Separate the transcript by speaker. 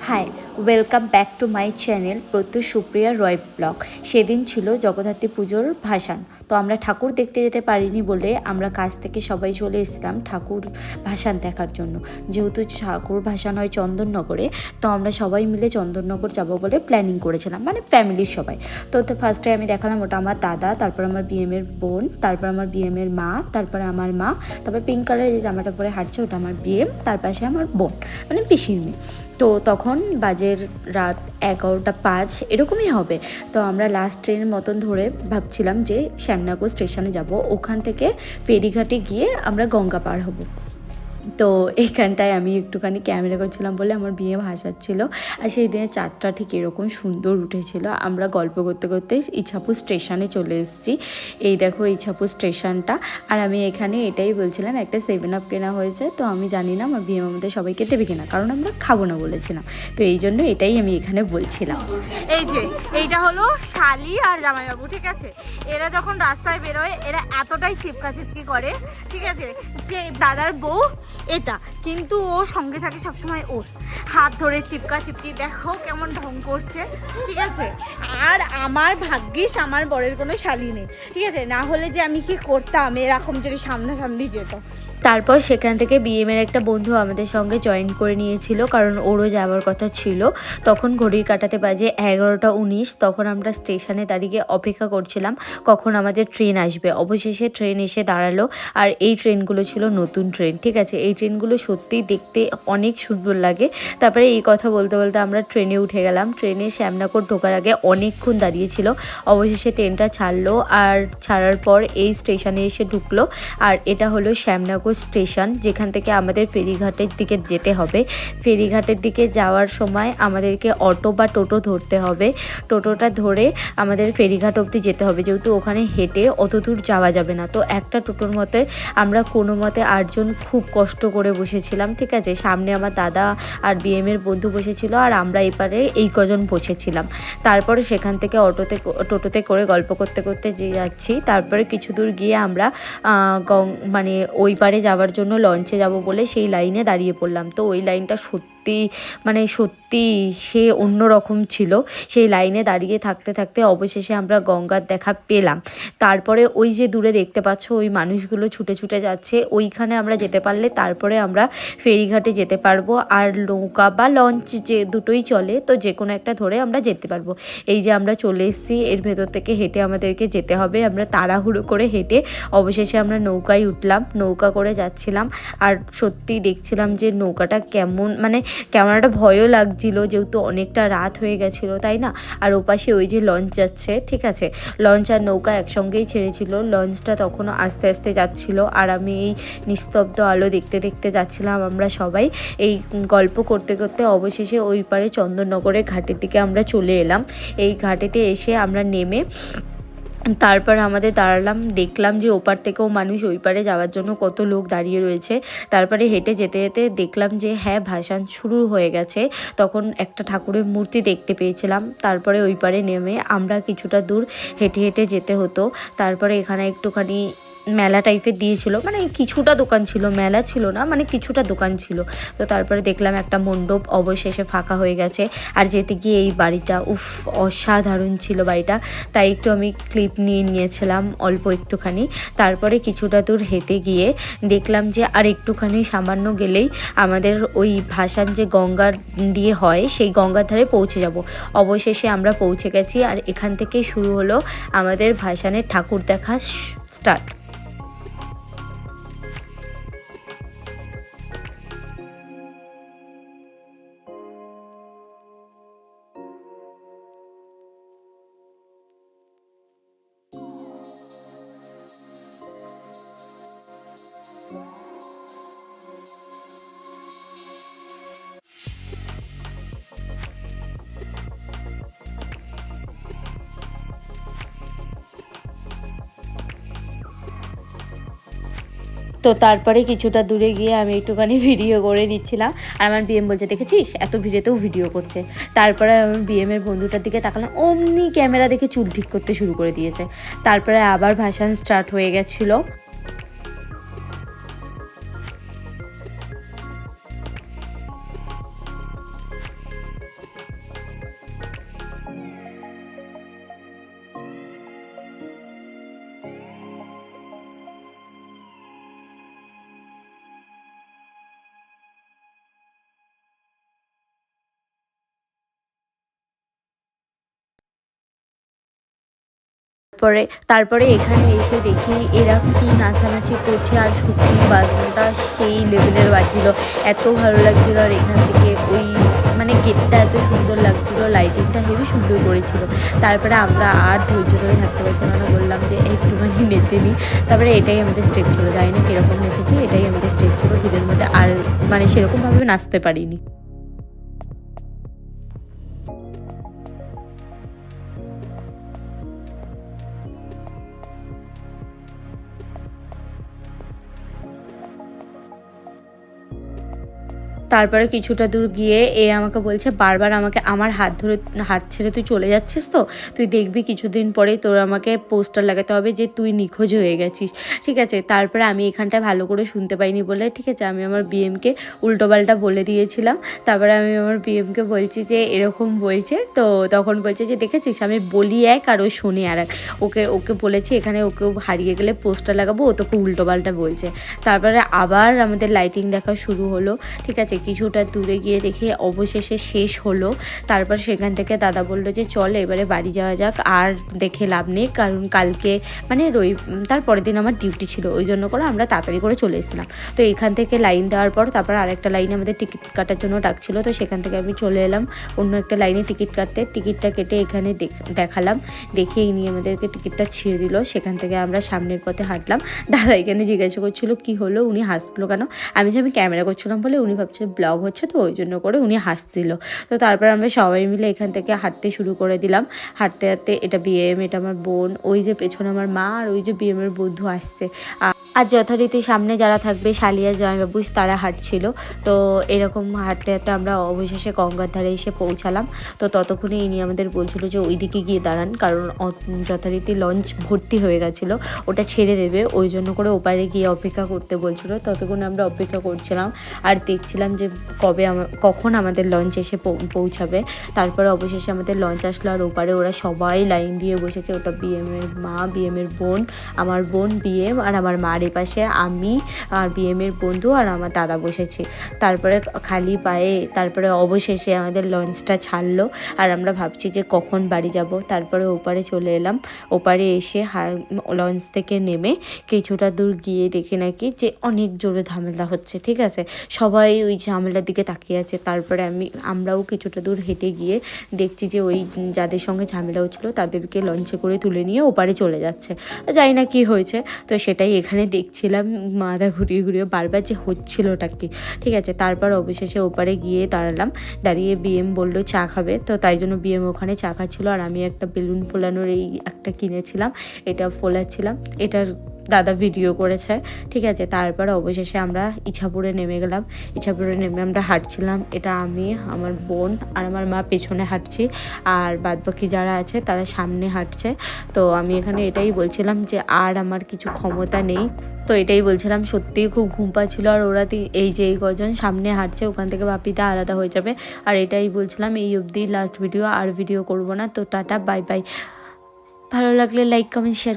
Speaker 1: High, welcome back to my channel Pratyush Supriya Roy blog. সেদিন ছিল জগদ্ধাত্রী পুজোর ভাসান। তো আমরা ঠাকুর দেখতে যেতে পারিনি বলে আমরা কাছ থেকে সবাই চলে এসেছিলাম ঠাকুর ভাসান দেখার জন্য। যেহেতু ঠাকুর ভাসান হয় চন্দননগরে, তো আমরা সবাই মিলে চন্দননগর যাব বলে প্ল্যানিং করেছিলাম, মানে ফ্যামিলির সবাই। তো ফার্স্টে আমি দেখালাম ওটা আমার দাদা, তারপর আমার বিএমের বোন, তারপর আমার বিএমের মা, তারপরে আমার মা, তারপর পিঙ্ক কালারের যে জামাটা পরে হাঁটছে ওটা আমার বিএম, তার পাশে আমার বোন মানে পিসির মেয়ে। তো তখন বাজের রাত 11টা 5 এরকমই হবে। তো আমরা লাস্ট ট্রেনের মতন ধরে ভাবছিলাম যে শ্যামনগর স্টেশনে যাব, ওখান থেকে ফেরিঘাটে গিয়ে আমরা গঙ্গা পার হব। তো এইখানটায় আমি একটুখানি ক্যামেরা করছিলাম বলে আমার বিয়ে ভাসাচ্ছিল। আর সেই দিনে চাঁদটা ঠিক এরকম সুন্দর উঠেছিল। আমরা গল্প করতে করতে ইছাপুর স্টেশনে চলে এসেছি। এই দেখো ইছাপুর স্টেশনটা। আর আমি এখানে এটাই বলছিলাম, একটা 7 আপ কেনা হয়েছে, তো আমি জানি না আমার বিয়ে আমাদের সবাইকে দেবে কিনা, কারণ আমরা খাবো না বলেছিলাম। তো এই জন্য এটাই আমি এখানে বলছিলাম।
Speaker 2: এই যে এইটা হলো শালি আর জামাইবাবু, ঠিক আছে? এরা যখন রাস্তায় বেরোয় এরা এতটাই চিপকাচিপকি করে, ঠিক আছে, যে দাদার বউ এটা, কিন্তু ও সঙ্গে থাকে সবসময়, ওর হাত ধরে চিপকা চিপকি দেখো কেমন ঢং করছে, ঠিক আছে? আর আমার ভাগ্যিস আমার বরের কোনো শালি নেই, ঠিক আছে? না হলে যে আমি কি করতাম এরকম যদি সামনাসামনি যেত।
Speaker 1: তারপর সেখান থেকে বিএমের একটা বন্ধু আমাদের সঙ্গে জয়েন করে নিয়েছিল, কারণ ওরও যাওয়ার কথা ছিল। তখন ঘড়ির কাঁটাতে বাজে 11টা 19। তখন আমরা স্টেশনে দাঁড়িয়ে অপেক্ষা করছিলাম কখন আমাদের ট্রেন আসবে। অবশেষে ট্রেন এসে দাঁড়ালো। আর এই ট্রেনগুলো ছিল নতুন ট্রেন, ঠিক আছে? এই ট্রেনগুলো সত্যিই দেখতে অনেক সুন্দর লাগে। তারপরে এই কথা বলতে বলতে আমরা ট্রেনে উঠে গেলাম। ট্রেনে শ্যামনগর ঢোকার আগে অনেকক্ষণ দাঁড়িয়েছিল। অবশেষে ট্রেনটা ছাড়লো, আর ছাড়ার পর এই স্টেশনে এসে ঢুকলো। আর এটা হলো শ্যামনগর স্টেশন, যেখান থেকে আমাদের ফেরিঘাটের দিকে যেতে হবে। ফেরিঘাটের দিকে যাওয়ার সময় আমাদেরকে অটো বা টোটো ধরতে হবে। টোটোটা ধরে আমাদের ফেরিঘাট অবধি যেতে হবে, যেহেতু ওখানে হেঁটে অত দূর যাওয়া যাবে না। তো একটা টোটোর মতে আমরা কোনো মতে 8জন খুব কষ্ট করে বসেছিলাম, ঠিক আছে? সামনে আমার দাদা আর বিএমের বন্ধু বসেছিল, আর আমরা এপারে এই কজন বসেছিলাম। তারপরে সেখান থেকে টোটোতে করে গল্প করতে করতে যে যাচ্ছি। তারপরে কিছু দূর গিয়ে আমরা মানে ওই পারে যাওয়ার জন্য লঞ্চে যাব বলে সেই লাইনে দাঁড়িয়ে পড়লাম। তো ওই লাইনটা সত্যি সে অন্যরকম ছিল। সেই লাইনে দাঁড়িয়ে থাকতে থাকতে অবশেষে আমরা গঙ্গার দেখা পেলাম। তারপরে ওই যে দূরে দেখতে পাচ্ছ ওই মানুষগুলো ছুটে ছুটে যাচ্ছে, ওইখানে আমরা যেতে পারলে তারপরে আমরা ফেরিঘাটে যেতে পারবো। আর নৌকা বা লঞ্চ যে দুটোই চলে, তো যে কোনো একটা ধরে আমরা যেতে পারবো। এই যে আমরা চলে এসেছি, এর ভেতর থেকে হেঁটে আমাদেরকে যেতে হবে। আমরা তাড়াহুড়ো করে হেঁটে অবশেষে আমরা নৌকায় উঠলাম, নৌকা করে যাচ্ছিলাম। আর সত্যি দেখছিলাম যে নৌকাটা কেমন একটা ভয়ও লাগছিল, যেহেতু অনেকটা রাত হয়ে গেছিলো, তাই না? আর ওপাশে ওই যে লঞ্চ যাচ্ছে, ঠিক আছে? লঞ্চ আর নৌকা একসঙ্গেই ছেড়েছিল। লঞ্চটা তখনও আস্তে আস্তে যাচ্ছিল, আর আমি এই নিস্তব্ধ আলো দেখতে দেখতে যাচ্ছিলাম। আমরা সবাই এই গল্প করতে করতে অবশেষে ওই পারে চন্দননগরের ঘাটের দিকে আমরা চলে এলাম। এই ঘাটেতে এসে আমরা নেমে তারপর আমাদের দাঁড়ালাম, দেখলাম যে ওপার থেকেও মানুষ ওই পারে যাওয়ার জন্য কত লোক দাঁড়িয়ে রয়েছে। তারপরে হেঁটে যেতে যেতে দেখলাম যে হ্যাঁ, ভাসান শুরু হয়ে গেছে। তখন একটা ঠাকুরের মূর্তি দেখতে পেয়েছিলাম। তারপরে ওই পারে নেমে আমরা কিছুটা দূর হেঁটে হেঁটে যেতে হতো। তারপরে এখানে একটুখানি মেলা টাইপের দিয়েছিল, মানে কিছুটা দোকান ছিল, মেলা ছিল না, মানে কিছুটা দোকান ছিল। তো তারপরে দেখলাম একটা মণ্ডপ অবশেষে ফাঁকা হয়ে গেছে। আর যেতে গিয়ে এই বাড়িটা অসাধারণ ছিল বাড়িটা, তাই একটু আমি ক্লিপ নিয়েছিলাম অল্প একটুখানি। তারপরে কিছুটা দূর হেঁটে গিয়ে দেখলাম যে আর একটুখানি সামান্য গেলেই আমাদের ওই ভাসান যে গঙ্গার দিয়ে হয় সেই গঙ্গার ধারে পৌঁছে যাব। অবশেষে আমরা পৌঁছে গেছি, আর এখান থেকেই শুরু হলো আমাদের ভাসানের ঠাকুর দেখা স্টার্ট। তো তারপরে কিছুটা দূরে গিয়ে আমি একটুখানি ভিডিও করে নিচ্ছিলাম। আর আমার বিএম বলছে, দেখেছিস এত ভিড়েতেও ভিডিও করছে। তারপরে আমার বিএমের বন্ধুটার দিকে তাকালাম, অমনি ক্যামেরা দেখে চুল ঠিক করতে শুরু করে দিয়েছে। তারপরে আবার ভাসান স্টার্ট হয়ে গেছিলো। তারপরে এখানে এসে দেখি এরা কি নাচানাচি করছে, আর সত্যি বাজনাটা সেই লেভেলের বাজছিল, এত ভালো লাগছিল। আর এখান থেকে ওই মানে গেটটা এত সুন্দর লাগছিল, লাইটিংটা হেবি সুন্দর করেছিল। তারপরে আমরা আর ধৈর্য ধরে থাকতে পারছিলাম না, বললাম যে একটুখানি নেচে নিই। তারপরে এটাই আমাদের স্টেপ ছিল, জানি না কীরকম নেচেছি, এটাই আমাদের স্টেপ ছিল ভিড়ের মধ্যে। আর মানে সেরকমভাবে নাচতে পারিনি। তারপরে কিছুটা দূর গিয়ে এ আমাকে বলছে, বারবার আমাকে আমার হাত ছেড়ে তুই চলে যাচ্ছিস, তো তুই দেখবি কিছুদিন পরেই তোর আমাকে পোস্টার লাগাতে হবে যে তুই নিখোঁজ হয়ে গেছিস, ঠিক আছে। তারপরে আমি এখানটায় ভালো করে শুনতে পাইনি বলে, ঠিক আছে, আমি আমার বিএমকে উল্টোপাল্টা বলে দিয়েছিলাম। তারপরে আমি আমার বিএমকে বলছি যে এরকম বলছে, তো তখন বলছে যে দেখেছিস আমি বলি এক আর ও শোনে আর এক, ওকে বলেছি এখানে ওকেও হারিয়ে গেলে পোস্টার লাগাবো, ও তোকে উল্টোপাল্টা বলছে। তারপরে আবার আমাদের লাইটিং দেখা শুরু হলো, ঠিক আছে। কিছুটা দূরে গিয়ে দেখি অবশেষে শেষ হলো। তারপর সেখান থেকে দাদা বললো যে চল এবারে বাড়ি যাওয়া যাক, আর দেখে লাভ নেই, কারণ কালকে মানে তারপরের দিন আমার ডিউটি ছিল, ওই জন্য করে আমরা তাড়াতাড়ি করে চলে এসেছিলাম। তো এখান থেকে লাইন দেওয়ার পর তারপর আরেকটা লাইনে আমাদের টিকিট কাটার জন্য ডাকছিল, তো সেখান থেকে আমি চলে এলাম অন্য একটা লাইনে টিকিট কাটতে। টিকিটটা কেটে এখানে দেখালাম, দেখে নিয়ে আমাদেরকে টিকিটটা ছিঁড়ে দিল। সেখান থেকে আমরা সামনের পথে হাঁটলাম। দাদা এখানে জিজ্ঞাসা করছিল কি হলো, উনি হাসলো কেন। আমি ক্যামেরা করছিলাম বলে উনি ভাবছে ব্লগ হচ্ছে, তো ওই জন্য করে উনি হাসছিল। তো তারপর আমরা সবাই মিলে এখান থেকে হাঁটতে শুরু করে দিলাম। হাঁটতে হাঁটতে এটা বিএম, এটা আমার বোন, ওই যে পেছনে আমার মা, আর ওই যে বিএমের বন্ধু আসছে। আর যথারীতি সামনে যারা থাকবে শালিয়া জামাইবাবু তারা হাঁটছিল। তো এরকম হাঁটতে হাঁটতে আমরা অবশেষে গঙ্গার ধারে এসে পৌঁছালাম। তো ততক্ষণে ইনি আমাদের বলছিল যে ওই দিকে গিয়ে দাঁড়ান, কারণ যথারীতি লঞ্চ ভর্তি হয়ে গেছিলো, ওটা ছেড়ে দেবে, ওই জন্য করে ওপারে গিয়ে অপেক্ষা করতে বলছিল। ততক্ষণে আমরা অপেক্ষা করছিলাম আর দেখছিলাম যে কখন আমাদের লঞ্চ এসে পৌঁছাবে। তারপরে অবশেষে আমাদের লঞ্চ আসলো, আর ওপারে ওরা সবাই লাইন দিয়ে বসেছে। ওটা বিএমের মা, বিএমের বোন, আমার বোন বিএম, আর আমার মার এপাশে আমি আর বিএমের বন্ধু আর আমার দাদা বসেছি। তারপরে খালি পায়ে তারপরে অবশেষে আমাদের লঞ্চটা ছাড়লো, আর আমরা ভাবছি যে কখন বাড়ি যাব। তারপরে ওপারে চলে এলাম। ওপারে এসে লঞ্চ থেকে নেমে কিছুটা দূর গিয়ে দেখি নাকি যে অনেক জোরে ঝামেলা হচ্ছে, ঠিক আছে। সবাই ওই ঝামেলার দিকে তাকিয়ে আছে। তারপরে আমরাও কিছুটা দূর হেঁটে গিয়ে দেখছি যে ওই যাদের সঙ্গে ঝামেলা হচ্ছিলো তাদেরকে লঞ্চে করে তুলে নিয়ে ওপারে চলে যাচ্ছে। জানি না কি হয়েছে, তো সেটাই এখানে দেখছিলাম মাথা ঘুরিয়ে ঘুরিয়ে বারবার যে হচ্ছিলোটা কি, ঠিক আছে। তারপর অবশেষে ওপারে গিয়ে দাঁড়িয়ে বিএম বললো চা খাবে, তো তাই জন্য বিএম ওখানে চা খাচ্ছিলো, আর আমি একটা বেলুন ফোলানোর এই একটা কিনেছিলাম, এটা ফোলাচ্ছিলাম, এটার দাদা ভিডিও করেছে, ঠিক আছে। তারপর অবশেষে আমরা ইছাপুরে নেমে গেলাম। ইছাপুরে নেমে আমরা হাঁটছিলাম, এটা আমি, আমার বোন আর আমার মা পেছনে হাঁটছি, আর বাদবাকি যারা আছে তারা সামনে হাঁটছে। তো আমি এখানে এটাই বলছিলাম যে আর আমার কিছু ক্ষমতা নেই, তো এটাই বলছিলাম সত্যিই খুব ঘুম পাচ্ছিল। আর ওরা এই যে এই কজন সামনে হাঁটছে, ওখান থেকে বাপিটা আলাদা হয়ে যাবে। আর এটাই বলছিলাম, এই অবধি লাস্ট ভিডিও, আর ভিডিও করব না। তো টাটা, বাই বাই। ভালো লাগলে লাইক, কমেন্ট, শেয়ার।